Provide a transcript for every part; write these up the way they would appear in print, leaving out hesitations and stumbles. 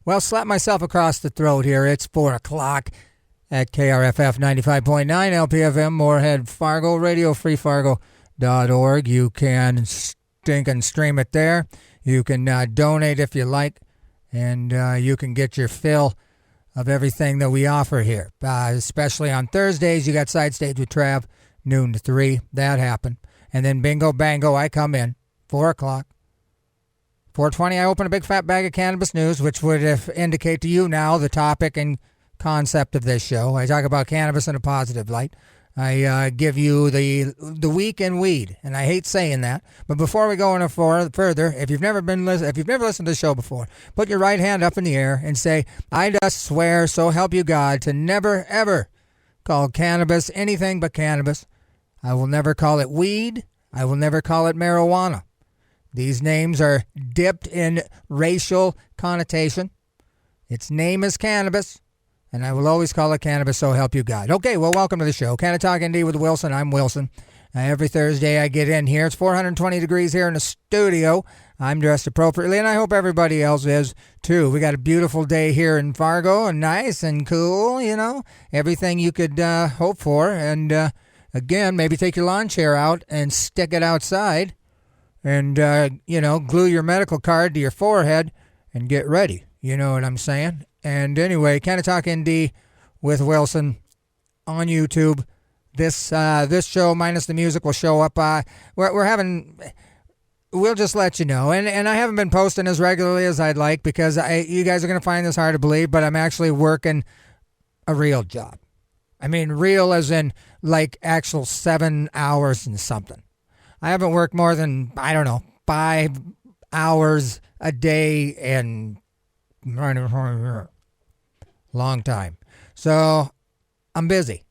Well, slap myself across the throat here. It's 4 o'clock at KRFF 95.9 LPFM, Moorhead, Fargo, Radio Free Fargo.org. You can stink and stream it there. You can donate if you like, and you can get your fill of everything that we offer here. Especially on Thursdays, you got Side Stage with Trav, noon to 3. That happened. And then Bingo Bango, I come in, 4 o'clock. 4:20, I open a big fat bag of cannabis news, which would indicate to you now the topic and concept of this show. I talk about cannabis in a positive light. I give you the week in weed, and I hate saying that. But before we go any further, if you've never listened to the show before, put your right hand up in the air and say, "I just swear, so help you God, to never ever call cannabis anything but cannabis. I will never call it weed. I will never call it marijuana. These names are dipped in racial connotation. Its name is cannabis, and I will always call it cannabis, so help you God." Okay, well, welcome to the show. Canna-Talk ND with Wilson. I'm Wilson. Every Thursday I get in here. It's 420 degrees here in the studio. I'm dressed appropriately, and I hope everybody else is, too. We got a beautiful day here in Fargo, and nice and cool, you know. Everything you could hope for. And, again, maybe take your lawn chair out and stick it outside. And, glue your medical card to your forehead and get ready. You know what I'm saying? And anyway, Canna-Talk ND with Wilson on YouTube. This show, minus the music, will show up. We'll just let you know. And I haven't been posting as regularly as I'd like because you guys are going to find this hard to believe, but I'm actually working a real job. I mean, real as in like actual 7 hours and something. I haven't worked more than, 5 hours a day in long time. So I'm busy.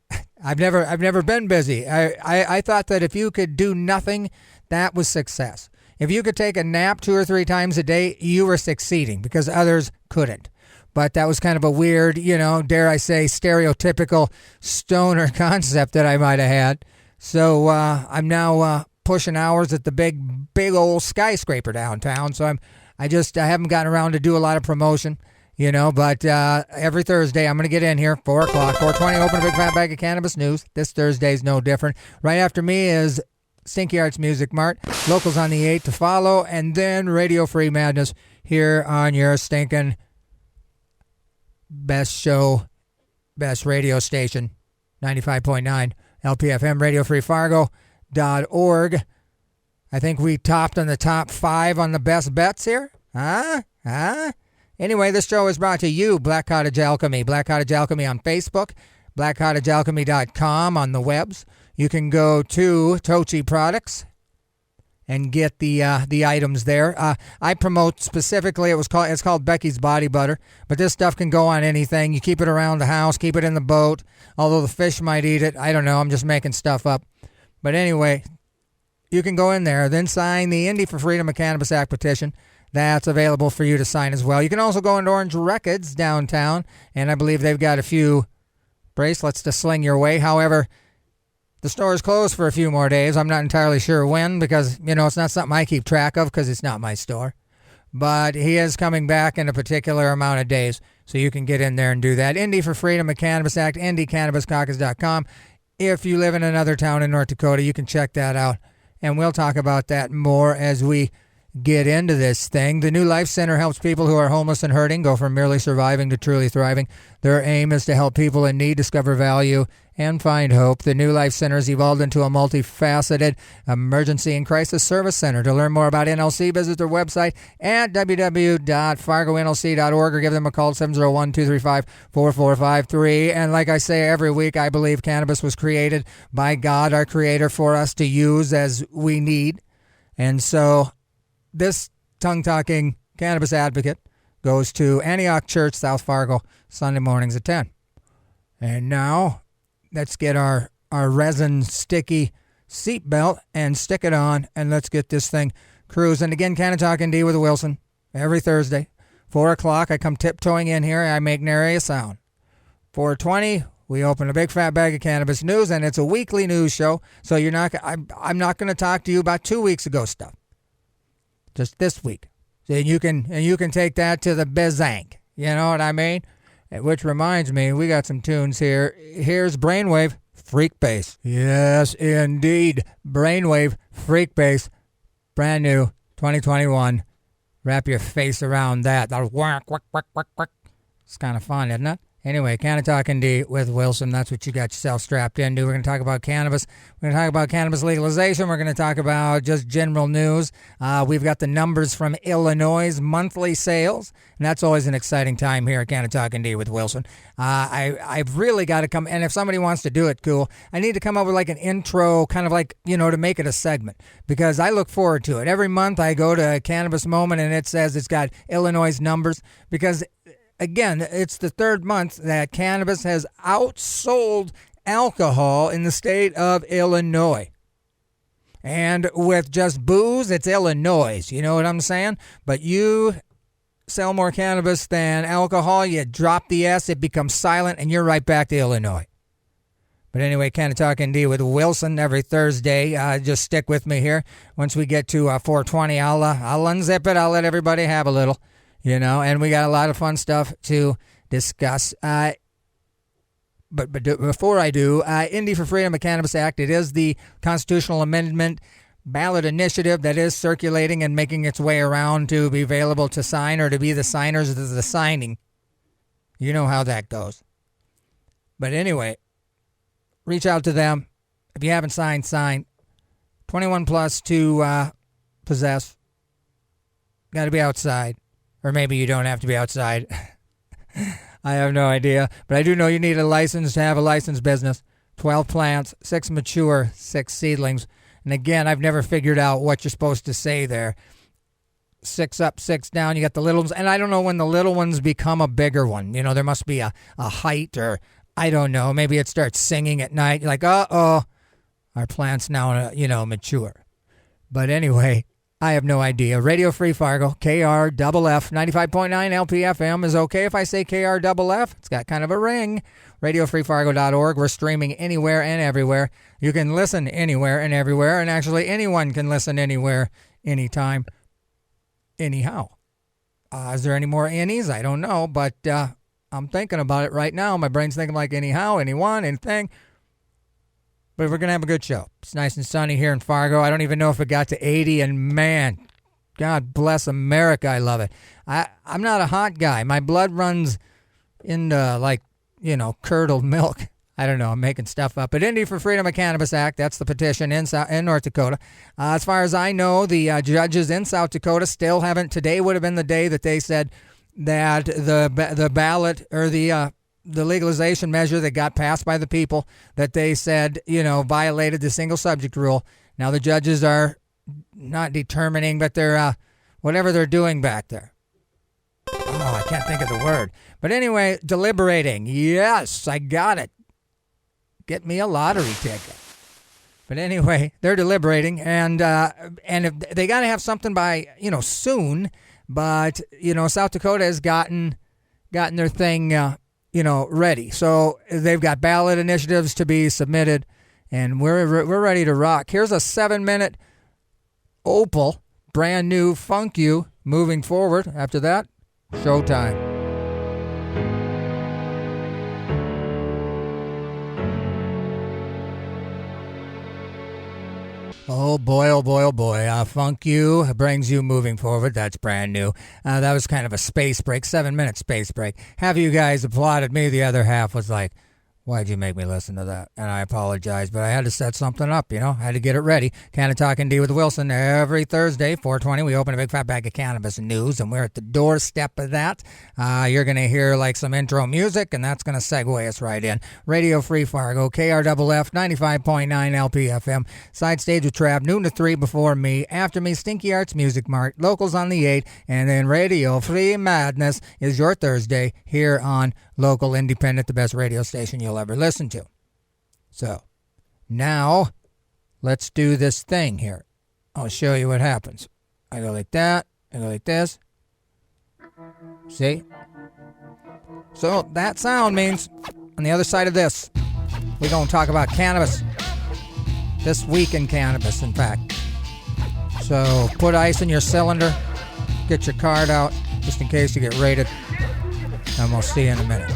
I've never been busy. I thought that if you could do nothing, that was success. If you could take a nap 2 or 3 times a day, you were succeeding because others couldn't. But that was kind of a weird, dare I say, stereotypical stoner concept that I might have had. So I'm now pushing hours at the big old skyscraper downtown. So I haven't gotten around to do a lot of promotion, but every Thursday I'm going to get in here, 4 o'clock, 4:20, open a big fat bag of cannabis news. This Thursday's no different. Right after me is Stinky Arts Music Mart, locals on the 8 to follow, and then Radio Free Madness here on your stinking best show, best radio station, 95.9 LPFM, Radio Free Fargo. .org. I think we topped on the top 5 on the best bets here. Anyway, this show is brought to you, Black Cottage Alchemy. Black Cottage Alchemy on Facebook, blackcottagealchemy.com on the webs. You can go to Tochi Products and get the items there. I promote specifically, it's called Becky's Body Butter, but this stuff can go on anything. You keep it around the house, keep it in the boat, although the fish might eat it. I don't know, I'm just making stuff up. But anyway, you can go in there, then sign the Indie for Freedom of Cannabis Act petition. That's available for you to sign as well. You can also go into Orange Records downtown, and I believe they've got a few bracelets to sling your way. However, the store is closed for a few more days. I'm not entirely sure when because, it's not something I keep track of because it's not my store. But he is coming back in a particular amount of days, so you can get in there and do that. Indie for Freedom of Cannabis Act, IndieCannabisCaucus.com. If you live in another town in North Dakota, you can check that out. And we'll talk about that more as we get into this thing. The New Life Center helps people who are homeless and hurting go from merely surviving to truly thriving. Their aim is to help people in need discover value and find hope. The New Life Center has evolved into a multifaceted emergency and crisis service center. To learn more about NLC, visit their website at www.fargonlc.org or give them a call, 701-235-4453. And like I say every week, I believe cannabis was created by God, our creator, for us to use as we need. And so this tongue-talking cannabis advocate goes to Antioch Church, South Fargo, Sunday mornings at 10. And now let's get our resin sticky seatbelt and stick it on, and let's get this thing cruising. Again, Canna-Talk ND with Wilson every Thursday, 4 o'clock. I come tiptoeing in here, and I make nary a sound. 4:20, we open a big fat bag of cannabis news, and it's a weekly news show, so I'm not going to talk to you about 2 weeks ago stuff. Just this week. So you can take that to the bizank. You know what I mean? Which reminds me, we got some tunes here. Here's Brainwave Freak Bass. Yes, indeed. Brainwave Freak Bass. Brand new, 2021. Wrap your face around that. That'll whack, whack, whack, whack, whack. It's kind of fun, isn't it? Anyway, Canna-Talk ND with Wilson. That's what you got yourself strapped into. We're going to talk about cannabis. We're going to talk about cannabis legalization. We're going to talk about just general news. We've got the numbers from Illinois' monthly sales, and that's always an exciting time here at Canna-Talk ND with Wilson. I've really got to come, and if somebody wants to do it, cool. I need to come up with like an intro, kind of like, to make it a segment, because I look forward to it. Every month I go to a Cannabis Moment, and it says it's got Illinois' numbers, because again, it's the third month that cannabis has outsold alcohol in the state of Illinois. And with just booze, it's Illinois. You know what I'm saying? But you sell more cannabis than alcohol, you drop the S, it becomes silent, and you're right back to Illinois. But anyway, Canna-Talk ND with Wilson every Thursday. Just stick with me here. Once we get to 420, I'll unzip it. I'll let everybody have a little. And we got a lot of fun stuff to discuss. But before I do, Indy for Freedom of Cannabis Act, it is the constitutional amendment ballot initiative that is circulating and making its way around to be available to sign or to be the signers of the signing. You know how that goes. But anyway, reach out to them. If you haven't signed, sign. 21 plus to possess. Got to be outside. Or maybe you don't have to be outside. I have no idea. But I do know you need a license to have a licensed business. 12 plants, 6 mature, 6 seedlings. And again, I've never figured out what you're supposed to say there. 6 up, 6 down. You got the little ones. And I don't know when the little ones become a bigger one. There must be a height, or I don't know. Maybe it starts singing at night. You're like, uh-oh, our plant's now, mature. But anyway, I have no idea. Radio Free Fargo, KRFF, 95.9 LPFM. Is okay if I say KRFF? It's got kind of a ring. RadioFreeFargo.org. We're streaming anywhere and everywhere. You can listen anywhere and everywhere, and actually anyone can listen anywhere, anytime, anyhow. Is there any more any's? I don't know, but I'm thinking about it right now. My brain's thinking like anyhow, anyone, anything. But we're going to have a good show. It's nice and sunny here in Fargo. I don't even know if it got to 80, and man, God bless America, I love it. I'm not a hot guy. My blood runs into, curdled milk. I don't know, I'm making stuff up. But Indy for Freedom of Cannabis Act, that's the petition in North Dakota. As far as I know, the judges in South Dakota still haven't. Today would have been the day that they said that the ballot, or the legalization measure that got passed by the people, that they said, violated the single subject rule. Now the judges are not determining, but they're, whatever they're doing back there. Oh, I can't think of the word. But anyway, deliberating. Yes, I got it. Get me a lottery ticket. But anyway, they're deliberating, and if they got to have something by, soon, but, South Dakota has gotten their thing, ready. So they've got ballot initiatives to be submitted, and we're ready to rock. Here's a 7-minute Opal, brand new Funk You, moving forward. After that, showtime. Oh boy, oh boy, oh boy. Funk You brings you moving forward. That's brand new. That was kind of a space break, 7-minute space break. Half of you guys applauded me. The other half was like, why'd you make me listen to that? And I apologize, but I had to set something up, I had to get it ready. Canna-Talk ND with Wilson every Thursday, 4:20. We open a big fat bag of cannabis news, and we're at the doorstep of that. You're going to hear like some intro music, and that's going to segue us right in. Radio Free Fargo, KRFF, 95.9 LPFM. Side stage with Trav, noon to 3 before me. After me, Stinky Arts Music Mart, Locals on the 8, and then Radio Free Madness is your Thursday here on Local Independent, the best radio station you'll ever listen to. So, now, let's do this thing here. I'll show you what happens. I go like that, I go like this. See? So, that sound means, on the other side of this, we're going to talk about cannabis. This week in cannabis, in fact. So, put ice in your cylinder, get your card out, just in case you get raided. and we'll see you in a minute.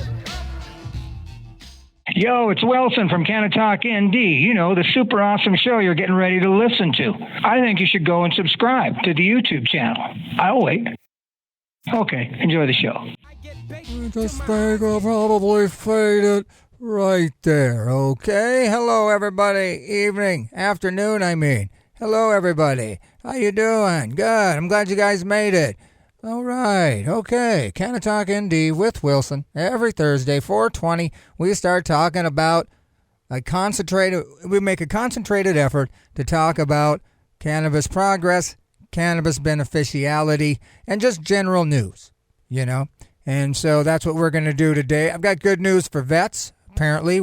Yo, it's Wilson from Canna-Talk ND. You know, the super awesome show you're getting ready to listen to. I think you should go and subscribe to the YouTube channel. I'll wait. Okay, enjoy the show. I just think I'll probably fade it right there, okay? Hello, everybody. Evening, afternoon, I mean. Hello, everybody. How you doing? Good. I'm glad you guys made it. All right. Okay. Canna-Talk ND with Wilson. Every Thursday, 4:20, we start talking about we make a concentrated effort to talk about cannabis progress, cannabis beneficiality, and just general news, you know? And so that's what we're going to do today. I've got good news for vets. Apparently,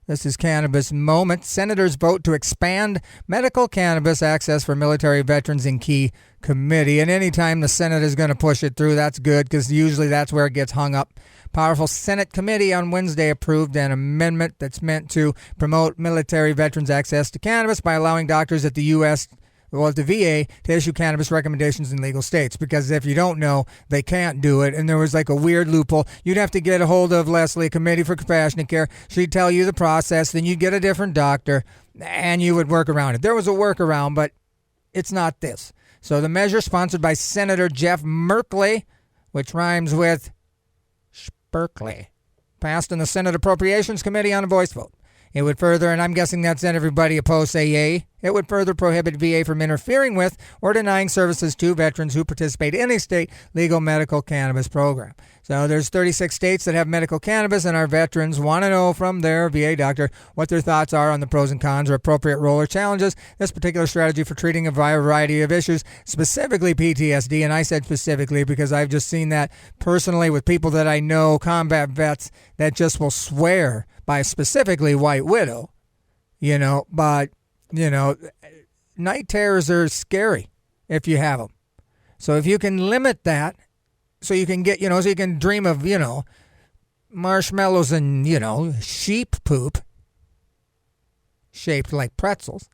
this is Cannabis Moment. Senators vote to expand medical cannabis access for military veterans in key committee. And anytime the Senate is going to push it through, that's good, because usually that's where it gets hung up. Powerful Senate committee on Wednesday approved an amendment that's meant to promote military veterans' access to cannabis by allowing doctors at the the VA to issue cannabis recommendations in legal states, because if you don't know, they can't do it. And there was like a weird loophole. You'd have to get a hold of Leslie, Committee for Compassionate Care. She'd tell you the process. Then you'd get a different doctor, and you would work around it. There was a workaround, but it's not this. So the measure, sponsored by Senator Jeff Merkley, which rhymes with Berkeley, passed in the Senate Appropriations Committee on a voice vote. It would further, and I'm guessing that's everybody opposed say yay, it would further prohibit VA from interfering with or denying services to veterans who participate in a state legal medical cannabis program. So there's 36 states that have medical cannabis, and our veterans want to know from their VA doctor what their thoughts are on the pros and cons or appropriate role or challenges this particular strategy for treating a variety of issues, specifically PTSD. And I said specifically because I've just seen that personally with people that I know, combat vets, that just will swear by specifically White Widow, but, night terrors are scary if you have them. So if you can limit that, so you can get, so you can dream of, marshmallows and, sheep poop shaped like pretzels,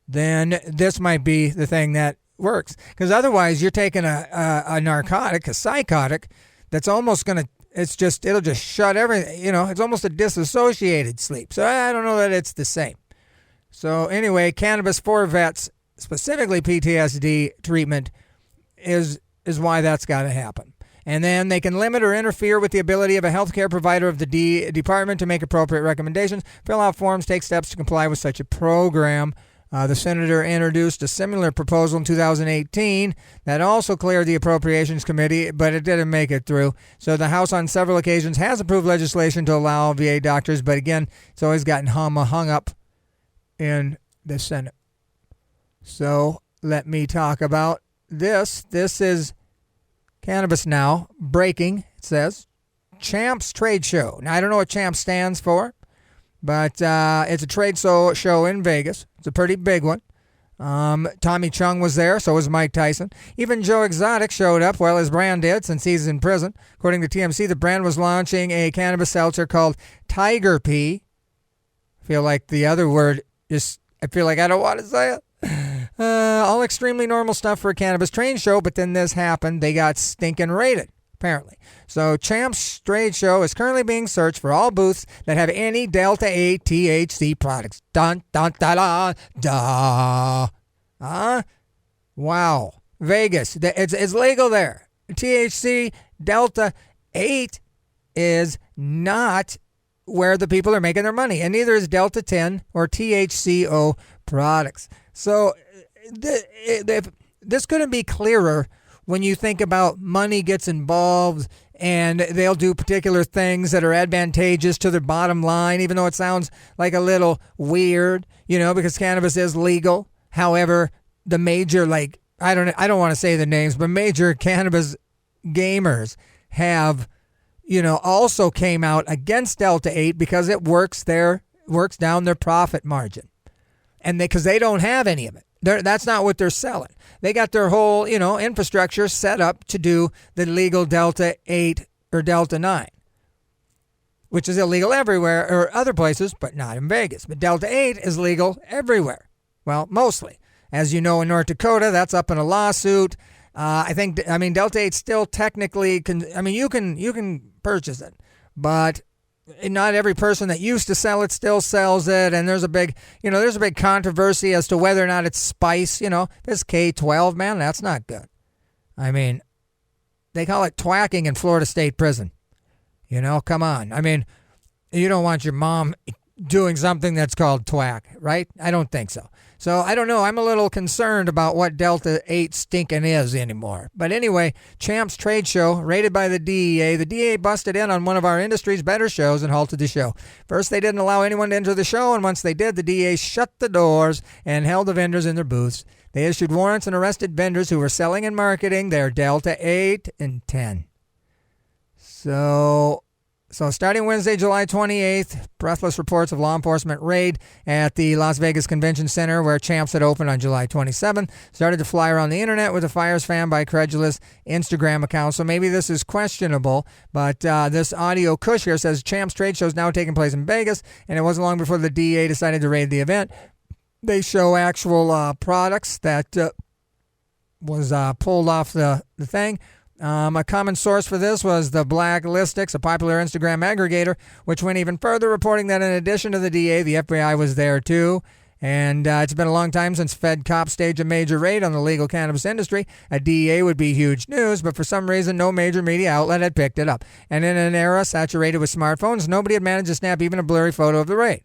then this might be the thing that works. Because otherwise you're taking a narcotic, a psychotic, that's almost going to, it'll just shut everything, it's almost a disassociated sleep. So I don't know that it's the same. So anyway, cannabis for vets, specifically PTSD treatment, is why that's got to happen. And then they can limit or interfere with the ability of a healthcare provider of the department to make appropriate recommendations, fill out forms, take steps to comply with such a program. The senator introduced a similar proposal in 2018 that also cleared the Appropriations Committee, but it didn't make it through. So the House on several occasions has approved legislation to allow VA doctors, but again, it's always gotten hung up in the Senate. So let me talk about this. This is Cannabis Now. Breaking, it says, CHAMPS trade show. Now, I don't know what CHAMPS stands for, but it's a trade show in Vegas. It's a pretty big one. Tommy Chung was there, so was Mike Tyson. Even Joe Exotic showed up. Well, his brand did, since he's in prison. According to TMC, the brand was launching a cannabis seltzer called Tiger Pea. I feel like the other word I feel like I don't want to say it. All extremely normal stuff for a cannabis trade show, but then this happened. They got stinking raided, apparently. So CHAMPS trade show is currently being searched for all booths that have any Delta 8 THC products. Dun, dun, da, da, da. Wow. Vegas, it's legal there. THC Delta 8 is not where the people are making their money, and neither is Delta 10 or THCO products. So this couldn't be clearer when you think about money gets involved and they'll do particular things that are advantageous to their bottom line, even though it sounds like a little weird, because cannabis is legal. However, the major, I don't want to say the names, but major cannabis gamers have, also came out against Delta 8 because it works down their profit margin. And because they don't have any of it. That's not what they're selling. They got their whole, infrastructure set up to do the legal Delta 8 or Delta 9, which is illegal everywhere or other places, but not in Vegas. But Delta 8 is legal everywhere. Well, mostly. As you know, in North Dakota, that's up in a lawsuit. I mean, Delta 8 still technically you can purchase it, but not every person that used to sell it still sells it, and there's a big controversy as to whether or not it's spice. This K12, man, that's not good. I mean, they call it twacking in Florida State Prison. Come on. I mean, you don't want your mom doing something that's called twack, right? I don't think so. So I don't know. I'm a little concerned about what Delta 8 stinking is anymore. But anyway, CHAMPS trade show rated by the DEA. The DEA busted in on one of our industry's better shows and halted the show. First, they didn't allow anyone to enter the show, and once they did, the DEA shut the doors and held the vendors in their booths. They issued warrants and arrested vendors who were selling and marketing their Delta 8 and 10. So starting Wednesday, July 28th, breathless reports of law enforcement raid at the Las Vegas Convention Center where CHAMPS had opened on July 27th started to fly around the internet with a fires fan by credulous Instagram accounts. So maybe this is questionable, but this audio cush here says CHAMPS trade show is now taking place in Vegas, and it wasn't long before the DEA decided to raid the event. They show actual products that was pulled off the thing. A common source for this was the Blacklistics, a popular Instagram aggregator, which went even further, reporting that in addition to the DA, the FBI was there too. And it's been a long time since Fed cops staged a major raid on the legal cannabis industry. A DEA would be huge news, but for some reason, no major media outlet had picked it up. And in an era saturated with smartphones, nobody had managed to snap even a blurry photo of the raid.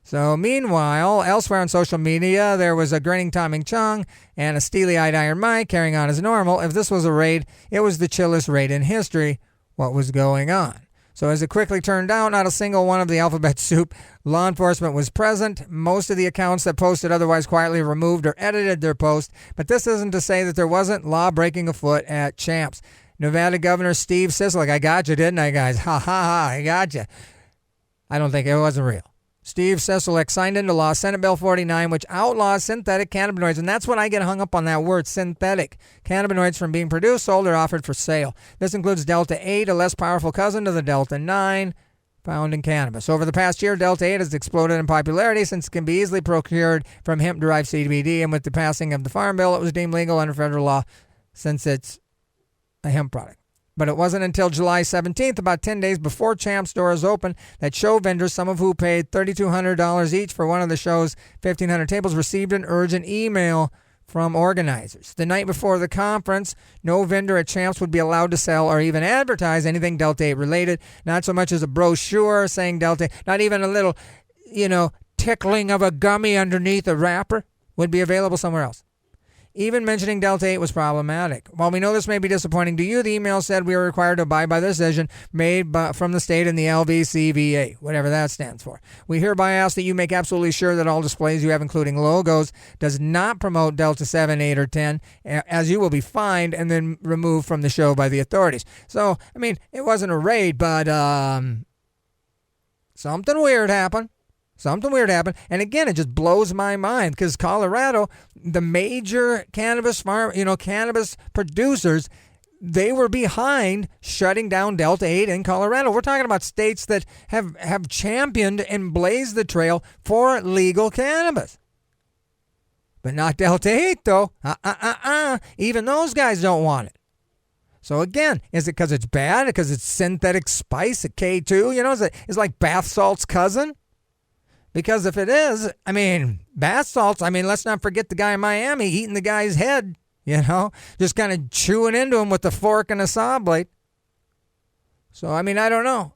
So meanwhile, elsewhere on social media, there was a grinning Tommy Chung and a steely-eyed Iron Mike carrying on as normal. If this was a raid, it was the chillest raid in history. What was going on? So as it quickly turned out, not a single one of the alphabet soup law enforcement was present. Most of the accounts that posted otherwise quietly removed or edited their post. But this isn't to say that there wasn't law-breaking afoot at CHAMPS. Nevada Governor Steve Sisolak, I got you, didn't I, guys? Ha, ha, ha, I got you. I don't think it wasn't real. Steve Sisolak signed into law Senate Bill 49, which outlaws synthetic cannabinoids. And that's when I get hung up on that word, synthetic cannabinoids, from being produced, sold, or offered for sale. This includes Delta 8, a less powerful cousin to the Delta 9, found in cannabis. Over the past year, Delta 8 has exploded in popularity since it can be easily procured from hemp-derived CBD. And with the passing of the Farm Bill, it was deemed legal under federal law since it's a hemp product. But it wasn't until July 17th, about 10 days before CHAMPS stores opened, that show vendors, some of who paid $3,200 each for one of the show's 1,500 tables, received an urgent email from organizers. The night before the conference, no vendor at CHAMPS would be allowed to sell or even advertise anything Delta 8 related, not so much as a brochure saying Delta 8, not even a little, tickling of a gummy underneath a wrapper would be available somewhere else. Even mentioning Delta 8 was problematic. While we know this may be disappointing to you, the email said we are required to abide by the decision made from the state and the LVCVA, whatever that stands for. We hereby ask that you make absolutely sure that all displays you have, including logos, does not promote Delta 7, 8, or 10, as you will be fined and then removed from the show by the authorities. So, it wasn't a raid, but something weird happened. And again, it just blows my mind because Colorado, the major cannabis cannabis producers, they were behind shutting down Delta 8 in Colorado. We're talking about states that have championed and blazed the trail for legal cannabis. But not Delta 8, though. Even those guys don't want it. So again, is it because it's bad? Because it's synthetic spice at K2? Is like bath salt's cousin? Because if it is, bath salts, let's not forget the guy in Miami eating the guy's head, just kind of chewing into him with a fork and a saw blade. So, I don't know.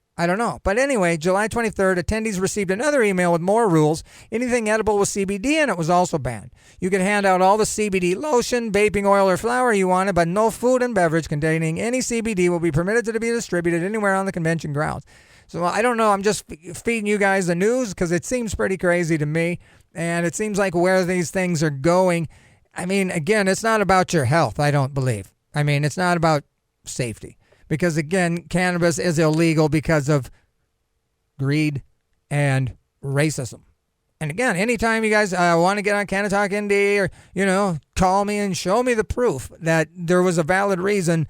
But anyway, July 23rd, attendees received another email with more rules. Anything edible with CBD in it was also banned. You could hand out all the CBD lotion, vaping oil, or flour you wanted, but no food and beverage containing any CBD will be permitted to be distributed anywhere on the convention grounds. So I don't know. I'm just feeding you guys the news because it seems pretty crazy to me. And it seems like where these things are going. Again, it's not about your health, I don't believe. It's not about safety. Because, again, cannabis is illegal because of greed and racism. And, again, anytime you guys want to get on Canna-Talk ND or, call me and show me the proof that there was a valid reason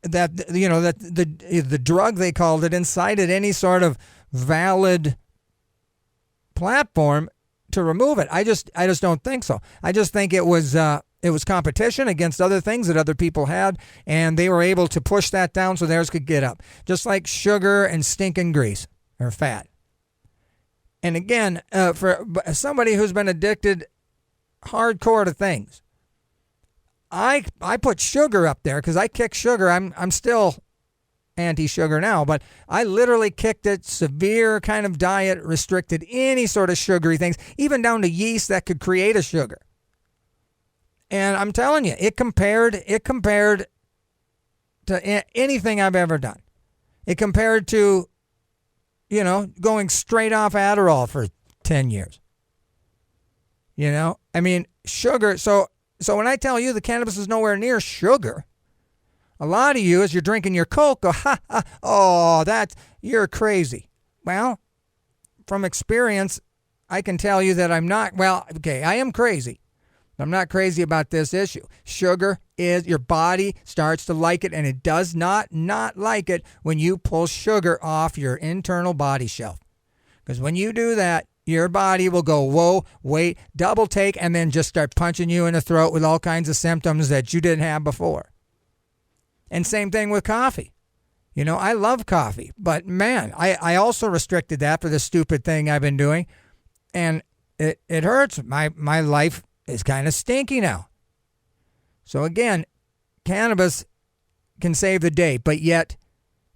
that the drug, they called it, incited any sort of valid platform to remove it. I just don't think so. I just think it was it was competition against other things that other people had, and they were able to push that down so theirs could get up. Just like sugar and stinking grease or fat. And again, for somebody who's been addicted hardcore to things, I put sugar up there because I kick sugar. I'm still anti-sugar now, but I literally kicked it, severe kind of diet, restricted any sort of sugary things, even down to yeast that could create a sugar. And I'm telling you, it compared to anything I've ever done. It compared to, going straight off Adderall for 10 years. I mean, sugar. So when I tell you the cannabis is nowhere near sugar, a lot of you, as you're drinking your Coke, go, you're crazy. Well, from experience, I can tell you that I'm not, I am crazy. I'm not crazy about this issue. Sugar is, your body starts to like it, and it does not like it when you pull sugar off your internal body shelf. Because when you do that, your body will go, whoa, wait, double take, and then just start punching you in the throat with all kinds of symptoms that you didn't have before. And same thing with coffee. I love coffee, but man, I also restricted that for the stupid thing I've been doing, and it hurts. My life is kind of stinky now. So again, cannabis can save the day, but yet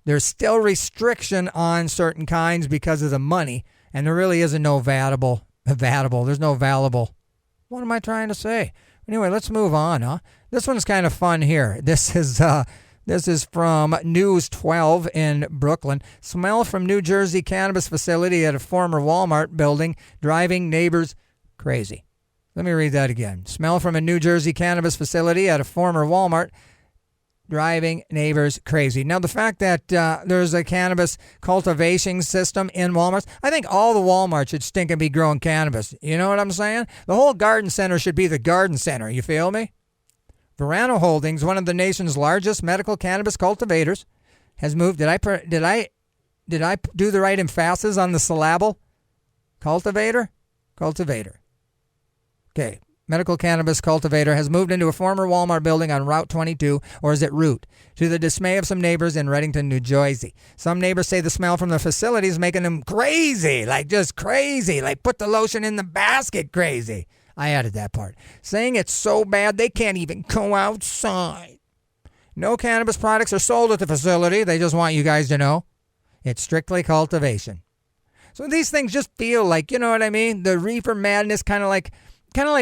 there's still restriction on certain kinds because of the money, and there really isn't no valuable. There's no valuable. What am I trying to say? Anyway, let's move on, huh? This one's kind of fun here. This is from News 12 in Brooklyn. Smell from New Jersey cannabis facility at a former Walmart building driving neighbors crazy. Let me read that again. Smell from a New Jersey cannabis facility at a former Walmart driving neighbors crazy. Now, the fact that there's a cannabis cultivation system in Walmarts, I think all the Walmarts should stink and be growing cannabis. You know what I'm saying? The whole garden center should be the garden center. You feel me? Verano Holdings, one of the nation's largest medical cannabis cultivators, has moved. Did I do the right emphasis on the syllable? Cultivator. Okay. Medical cannabis cultivator has moved into a former Walmart building on Route 22, or is it Route, to the dismay of some neighbors in Reddington, New Jersey. Some neighbors say the smell from the facility is making them crazy, like just crazy, like put the lotion in the basket crazy. I added that part. Saying it's so bad they can't even go outside. No cannabis products are sold at the facility. They just want you guys to know. It's strictly cultivation. So these things just feel like, you know what I mean? The reefer madness, kind of like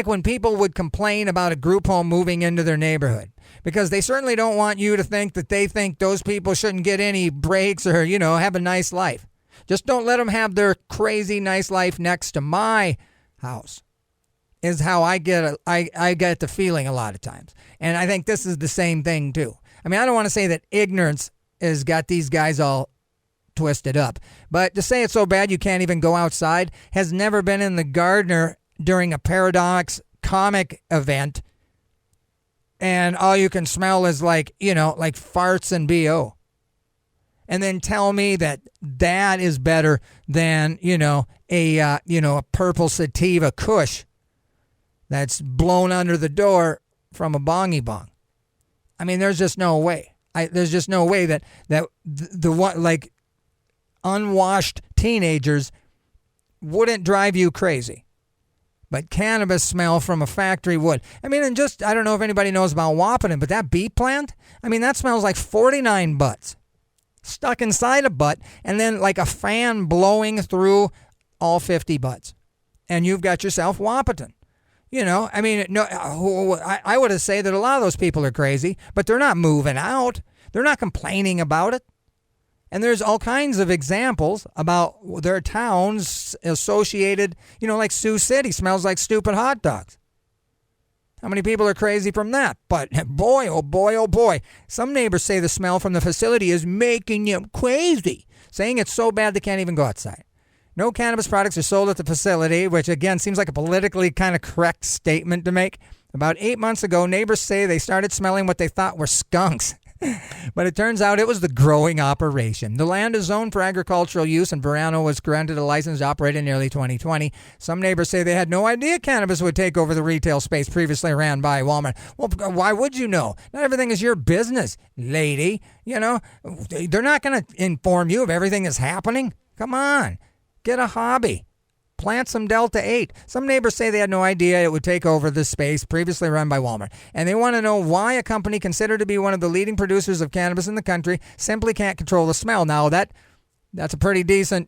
when people would complain about a group home moving into their neighborhood. Because they certainly don't want you to think that they think those people shouldn't get any breaks or, have a nice life. Just don't let them have their crazy nice life next to my house. Is how I get the feeling a lot of times. And I think this is the same thing too. I mean, I don't want to say that ignorance has got these guys all twisted up, but to say it's so bad you can't even go outside has never been in the Gardner during a Paradox comic event, and all you can smell is like farts and BO. And then tell me that is better than, a purple sativa kush that's blown under the door from a bongy bong. I mean, there's just no way. There's just no way that the one, like, unwashed teenagers wouldn't drive you crazy. But cannabis smell from a factory would. I mean, and just, I don't know if anybody knows about Wapaton, but that beet plant, I mean, that smells like 49 butts stuck inside a butt, and then like a fan blowing through all 50 butts. And you've got yourself Wapaton. I mean, no, I would have said that a lot of those people are crazy, but they're not moving out. They're not complaining about it. And there's all kinds of examples about their towns associated, like Sioux City smells like stupid hot dogs. How many people are crazy from that? But boy, oh boy, oh boy. Some neighbors say the smell from the facility is making them crazy, saying it's so bad they can't even go outside. No cannabis products are sold at the facility, which again seems like a politically kind of correct statement to make. About 8 months ago, neighbors say they started smelling what they thought were skunks. But it turns out it was the growing operation. The land is zoned for agricultural use, and Verano was granted a license to operate in early 2020. Some neighbors say they had no idea cannabis would take over the retail space previously ran by Walmart. Well, why would you know? Not everything is your business, lady. You know, they're not going to inform you of everything that's happening. Come on, get a hobby. Plant some Delta 8. Some neighbors say they had no idea it would take over the space previously run by Walmart. And they want to know why a company considered to be one of the leading producers of cannabis in the country simply can't control the smell. Now, that's a pretty decent,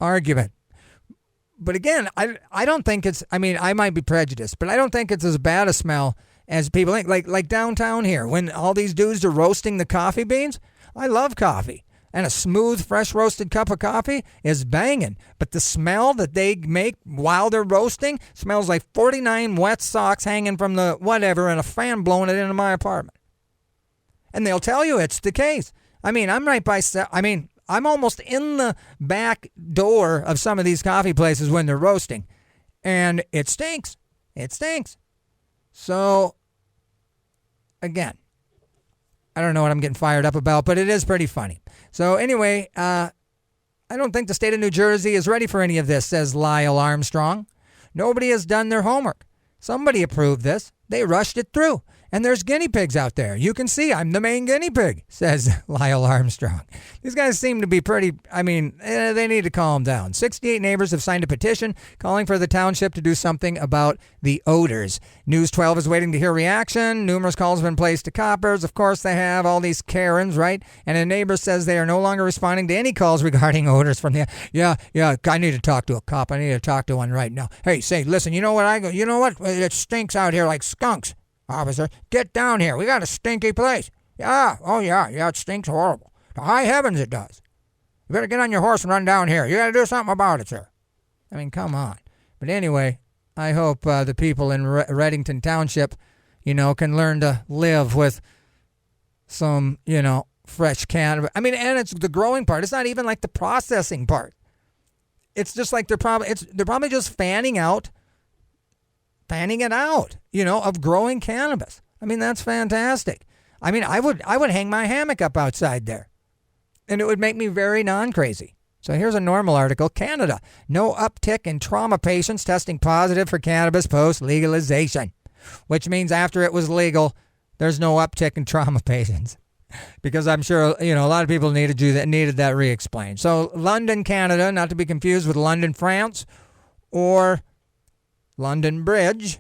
argument. But again, I don't think it's, I might be prejudiced, but I don't think it's as bad a smell as people think. Like downtown here, when all these dudes are roasting the coffee beans, I love coffee. And a smooth, fresh roasted cup of coffee is banging. But the smell that they make while they're roasting smells like 49 wet socks hanging from the whatever and a fan blowing it into my apartment. And they'll tell you it's the case. I'm right by, I'm almost in the back door of some of these coffee places when they're roasting. And it stinks. It stinks. So, again, I don't know what I'm getting fired up about, but it is pretty funny. So anyway, I don't think the state of New Jersey is ready for any of this, says Lyle Armstrong. Nobody has done their homework. Somebody approved this. They rushed it through. And there's guinea pigs out there. You can see I'm the main guinea pig, says Lyle Armstrong. These guys seem to be pretty, they need to calm down. 68 neighbors have signed a petition calling for the township to do something about the odors. News 12 is waiting to hear reaction. Numerous calls have been placed to coppers. Of course, they have all these Karens, right? And a neighbor says they are no longer responding to any calls regarding odors from the, yeah, I need to talk to a cop. I need to talk to one right now. Hey, say, listen, you know what? It stinks out here like skunks. Officer, get down here. We got a stinky place. Yeah, it stinks horrible. To high heavens it does. You better get on your horse and run down here. You got to do something about it, sir. Come on. But anyway, I hope the people in Reddington Township, can learn to live with some, fresh cannabis. And it's the growing part. It's not even like the processing part. It's just like they're probably just fanning it out, of growing cannabis. That's fantastic. I would hang my hammock up outside there, and it would make me very non-crazy. So here's a normal article. Canada, no uptick in trauma patients testing positive for cannabis post-legalization, which means after it was legal, there's no uptick in trauma patients. Because I'm sure, a lot of people needed that re-explained. So London, Canada, not to be confused with London, France, or London Bridge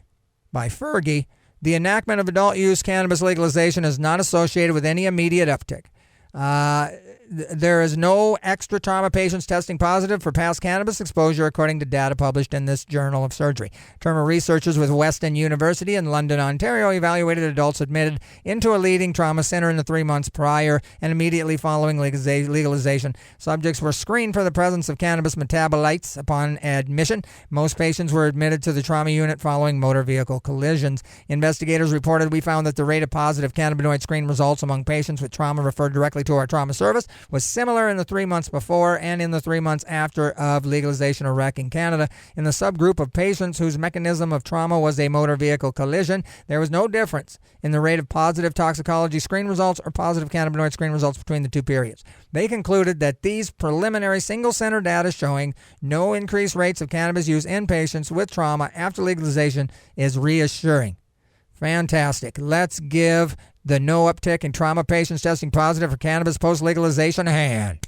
by Fergie, the enactment of adult use cannabis legalization is not associated with any immediate uptick. There is no extra trauma patients testing positive for past cannabis exposure, according to data published in this Journal of Surgery. Terma researchers with Western University in London, Ontario, evaluated adults admitted into a leading trauma center in the 3 months prior and immediately following legalization. Subjects were screened for the presence of cannabis metabolites upon admission. Most patients were admitted to the trauma unit following motor vehicle collisions. Investigators reported, we found that the rate of positive cannabinoid screen results among patients with trauma referred directly to our trauma service was similar in the 3 months before and in the 3 months after of legalization or rec in Canada. In the subgroup of patients whose mechanism of trauma was a motor vehicle collision, there was no difference in the rate of positive toxicology screen results or positive cannabinoid screen results between the two periods. They concluded that these preliminary single-center data showing no increased rates of cannabis use in patients with trauma after legalization is reassuring. Fantastic. Let's give the no uptick in trauma patients testing positive for cannabis post-legalization a hand.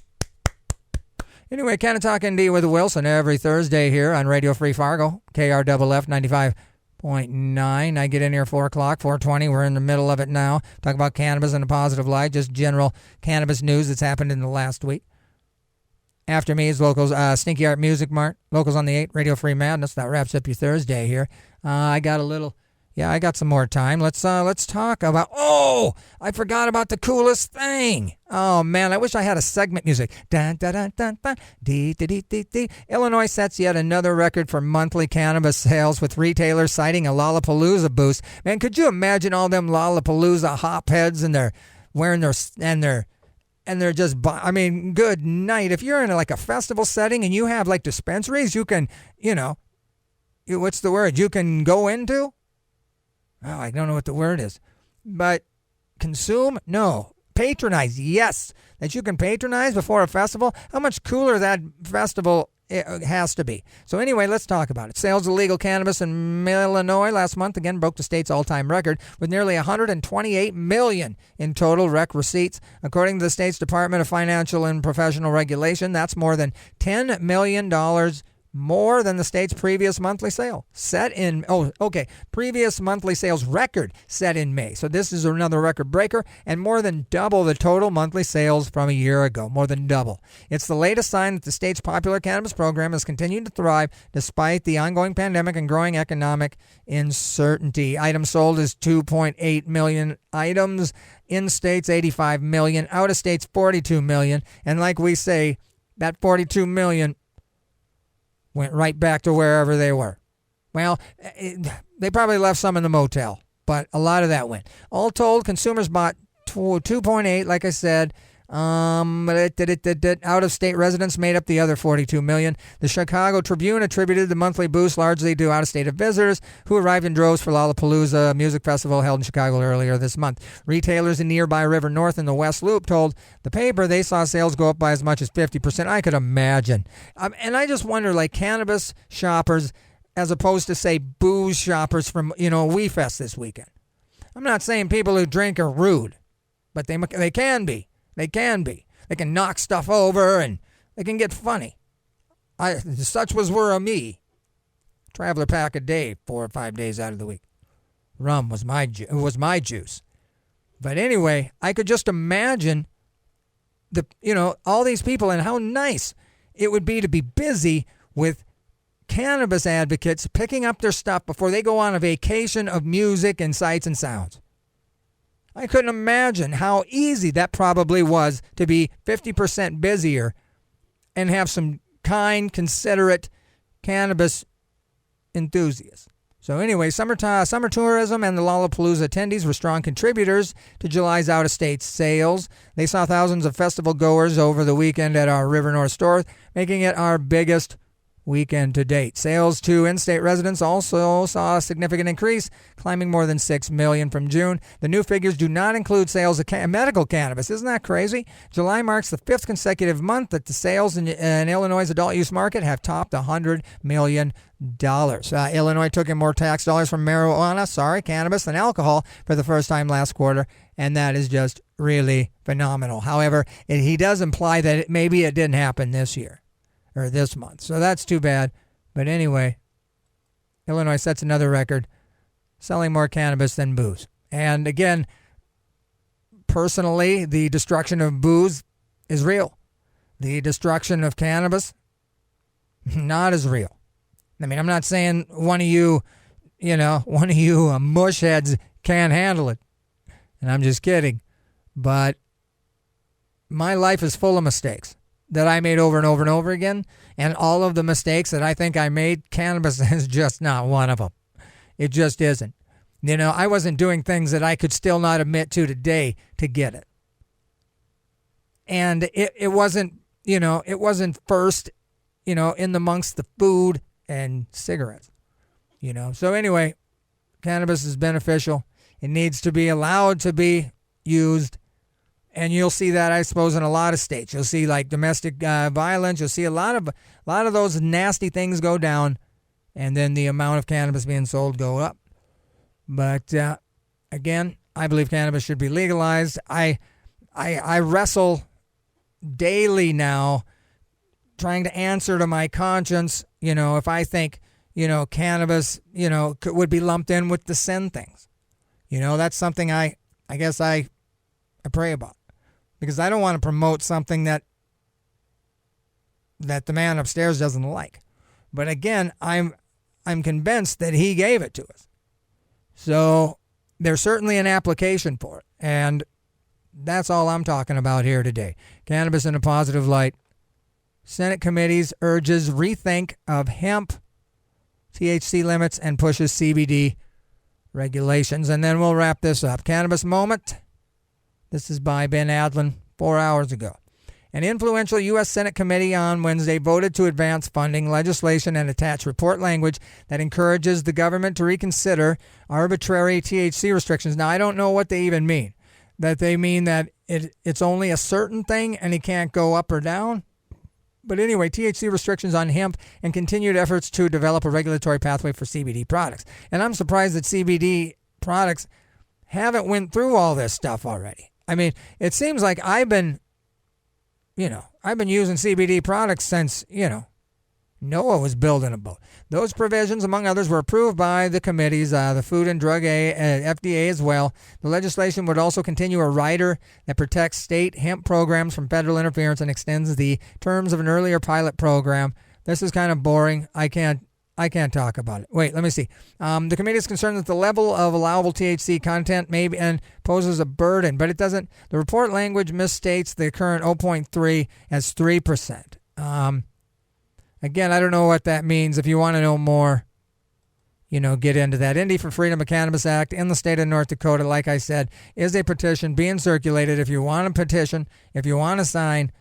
Anyway, Canna-Talk ND with Wilson every Thursday here on Radio Free Fargo, KRFF 95.9. I get in here 4 o'clock, 4:20. We're in the middle of it now. Talk about cannabis in a positive light, just general cannabis news that's happened in the last week. After me is Locals, Stinky Art Music Mart, Locals on the 8, Radio Free Madness. That wraps up your Thursday here. I got some more time. Let's talk about, I forgot about the coolest thing. Oh, man, I wish I had a segment music. Dun, dun, dun, dun, dun, dee, dee, dee, dee, dee. Illinois sets yet another record for monthly cannabis sales, with retailers citing a Lollapalooza boost. Man, could you imagine all them Lollapalooza hopheads and they're wearing and they're just, good night. If you're in like a festival setting and you have like dispensaries you can, what's the word, you can go into? Oh, I don't know what the word is. But consume? No. Patronize? Yes. That you can patronize before a festival? How much cooler that festival it has to be. So anyway, let's talk about it. Sales of legal cannabis in Illinois last month again broke the state's all-time record with nearly $128 million in total rec receipts. According to the state's Department of Financial and Professional Regulation, that's more than $10 million more than the state's previous monthly sale previous monthly sales record set in May. So this is another record breaker and more than double the total monthly sales from a year ago, more than double. It's the latest sign that the state's popular cannabis program has continued to thrive despite the ongoing pandemic and growing economic uncertainty. Items sold is 2.8 million items, in states 85 million, out of states 42 million, and like we say, that 42 million went right back to wherever they were. Well, they probably left some in the motel, but a lot of that went. All told, consumers bought 2.8, like I said. Out-of-state residents made up the other 42 million. The Chicago Tribune attributed the monthly boost largely to out-of-state visitors who arrived in droves for Lollapalooza, a music festival held in Chicago earlier this month. Retailers in nearby River North and the West Loop told the paper they saw sales go up by as much as 50%. I could imagine. And I just wonder, like cannabis shoppers, as opposed to, say, booze shoppers from, Wee Fest this weekend. I'm not saying people who drink are rude, but they can be. They can be. They can knock stuff over and they can get funny. Such were me. Traveler pack a day, 4 or 5 days out of the week. Rum was my juice. But anyway, I could just imagine all these people and how nice it would be to be busy with cannabis advocates picking up their stuff before they go on a vacation of music and sights and sounds. I couldn't imagine how easy that probably was to be 50% busier and have some kind, considerate cannabis enthusiasts. So anyway, summer tourism and the Lollapalooza attendees were strong contributors to July's out-of-state sales. They saw thousands of festival goers over the weekend at our River North store, making it our biggest weekend to date. Sales to in-state residents also saw a significant increase, climbing more than $6 million from June. The new figures do not include sales of medical cannabis. Isn't that crazy? July marks the 5th consecutive month that the sales in Illinois' adult use market have topped $100 million. Illinois took in more tax dollars from cannabis, than alcohol for the first time last quarter, and that is just really phenomenal. However, he does imply that maybe it didn't happen this year. Or this month. So that's too bad. But anyway, Illinois sets another record, selling more cannabis than booze. And again, personally, the destruction of booze is real. The destruction of cannabis, not as real. I mean, I'm not saying one of you mush heads can't handle it. And I'm just kidding. But my life is full of mistakes that I made over and over and over again, and all of the mistakes that I think I made, cannabis is just not one of them. It just isn't. I wasn't doing things that I could still not admit to today to get it. And it wasn't, it wasn't first, in amongst the food and cigarettes, So anyway, cannabis is beneficial. It needs to be allowed to be used. And you'll see that, I suppose, in a lot of states. You'll see like domestic violence. You'll see a lot of those nasty things go down, and then the amount of cannabis being sold go up. But again, I believe cannabis should be legalized. I wrestle daily now, trying to answer to my conscience. If I think cannabis would be lumped in with the sin things. That's something I guess I pray about. Because I don't want to promote something that the man upstairs doesn't like. But again, I'm convinced that he gave it to us. So there's certainly an application for it. And that's all I'm talking about here today. Cannabis in a positive light. Senate committees urges rethink of hemp THC limits and pushes CBD regulations. And then we'll wrap this up. Cannabis Moment. This is by Ben Adlin 4 hours ago. An influential U.S. Senate committee on Wednesday voted to advance funding legislation and attach report language that encourages the government to reconsider arbitrary THC restrictions. Now, I don't know what they even mean. that they mean that it's only a certain thing and it can't go up or down. But anyway, THC restrictions on hemp and continued efforts to develop a regulatory pathway for CBD products. And I'm surprised that CBD products haven't went through all this stuff already. I mean, it seems like I've been using CBD products since, Noah was building a boat. Those provisions, among others, were approved by the committees, the Food and Drug FDA as well. The legislation would also continue a rider that protects state hemp programs from federal interference and extends the terms of an earlier pilot program. This is kind of boring. I can't talk about it. Wait, let me see. The committee is concerned that the level of allowable THC content may be and poses a burden, but it doesn't. The report language misstates the current 0.3 as 3%. Again, I don't know what that means. If you want to know more, get into that. ND for Freedom of Cannabis Act in the state of North Dakota, like I said, is a petition being circulated. If you want a petition, if you want to sign,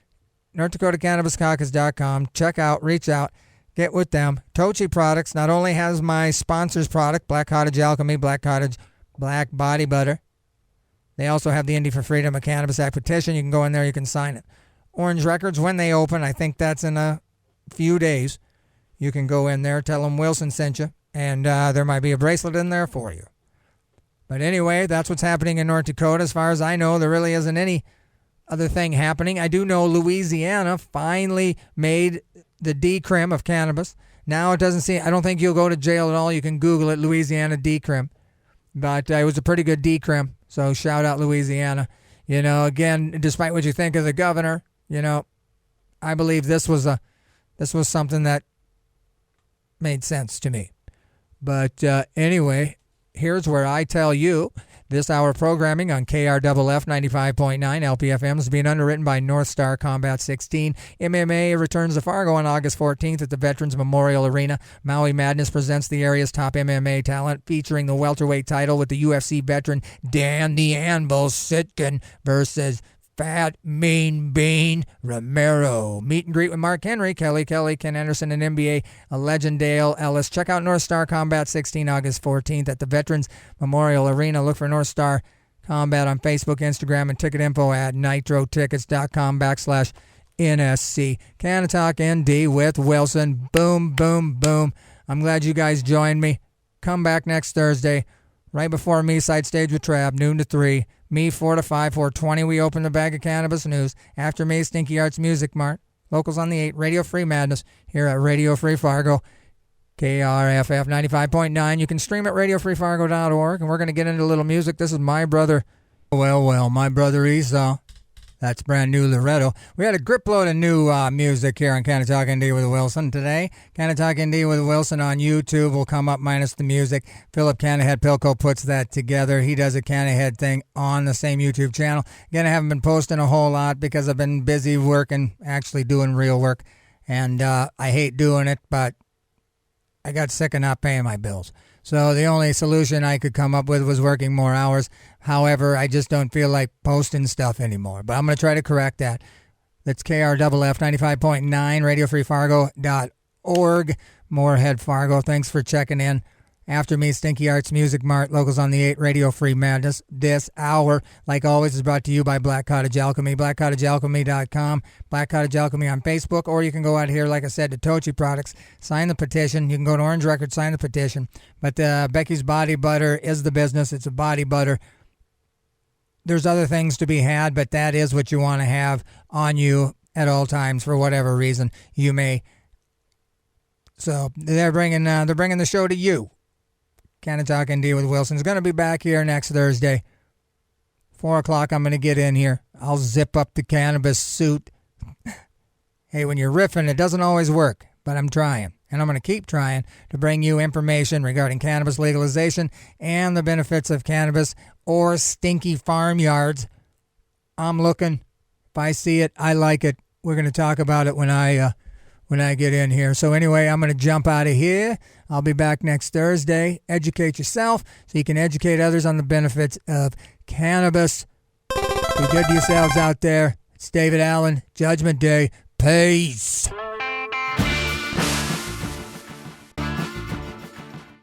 NorthDakotaCannabisCaucus.com. Check out, reach out, get with them. Tochi Products not only has my sponsor's product, Black Cottage Alchemy, Black Body Butter. They also have the ND for Freedom of Cannabis Act petition. You can go in there, you can sign it. Orange Records, when they open, I think that's in a few days, you can go in there, tell them Wilson sent you, and there might be a bracelet in there for you. But anyway, that's what's happening in North Dakota. As far as I know, there really isn't any other thing happening. I do know Louisiana finally made the decrim of cannabis. Now it doesn't seem, I don't think you'll go to jail at all. You can Google it, Louisiana decrim. But it was a pretty good decrim, so shout out Louisiana. Again, despite what you think of the governor, I believe this was something that made sense to me. But anyway, here's where I tell you this hour programming on KRFF 95.9 LPFM is being underwritten by North Star Combat 16. MMA returns to Fargo on August 14th at the Veterans Memorial Arena. Maui Madness presents the area's top MMA talent, featuring the welterweight title with the UFC veteran Dan the Anvil Sitkin versus Fat Mean Bean Romero. Meet and greet with Mark Henry, Kelly, Ken Anderson, and NBA legend Dale Ellis. Check out North Star Combat 16 August 14th at the Veterans Memorial Arena. Look for North Star Combat on Facebook, Instagram, and ticket info at nitrotickets.com/NSC. Canna-Talk ND with Wilson. Boom, boom, boom. I'm glad you guys joined me. Come back next Thursday, right before me, Side Stage with Trav, noon to 3. Me, 4 to 5, 4:20, we open the bag of cannabis news. After me, Stinky Arts Music Mart. Locals on the 8, Radio Free Madness, here at Radio Free Fargo, KRFF 95.9. You can stream at RadioFreeFargo.org, and we're going to get into a little music. This is my brother, my brother Esau. That's brand new Loretto. We had a grip load of new music here on Canna-Talk ND with Wilson today. Canna-Talk ND with Wilson on YouTube will come up minus the music. Philip Cannahead Pilko puts that together. He does a Cannahead thing on the same YouTube channel. Again, I haven't been posting a whole lot because I've been busy working, actually doing real work. And I hate doing it, but I got sick of not paying my bills. So the only solution I could come up with was working more hours. However, I just don't feel like posting stuff anymore. But I'm going to try to correct that. That's KRFF 95.9, RadioFreeFargo.org. Moorhead, Fargo. Thanks for checking in. After me, Stinky Arts Music Mart, locals on the 8, Radio Free Madness. This hour, like always, is brought to you by Black Cottage Alchemy, blackcottagealchemy.com, Black Cottage Alchemy on Facebook, or you can go out here, like I said, to Tochi Products, sign the petition. You can go to Orange Records, sign the petition. But Becky's Body Butter is the business. It's a body butter. There's other things to be had, but that is what you want to have on you at all times for whatever reason you may. So they're bringing the show to you. Canna-Talk ND with Wilson's going to be back here next Thursday. 4 o'clock, I'm going to get in here. I'll zip up the cannabis suit. Hey, when you're riffing, it doesn't always work, but I'm trying. And I'm going to keep trying to bring you information regarding cannabis legalization and the benefits of cannabis or stinky farmyards. I'm looking. If I see it, I like it. We're going to talk about it when I get in here. So anyway, I'm going to jump out of here. I'll be back next Thursday. Educate yourself so you can educate others on the benefits of cannabis. Be good to yourselves out there. It's David Allen, Judgment Day. Peace.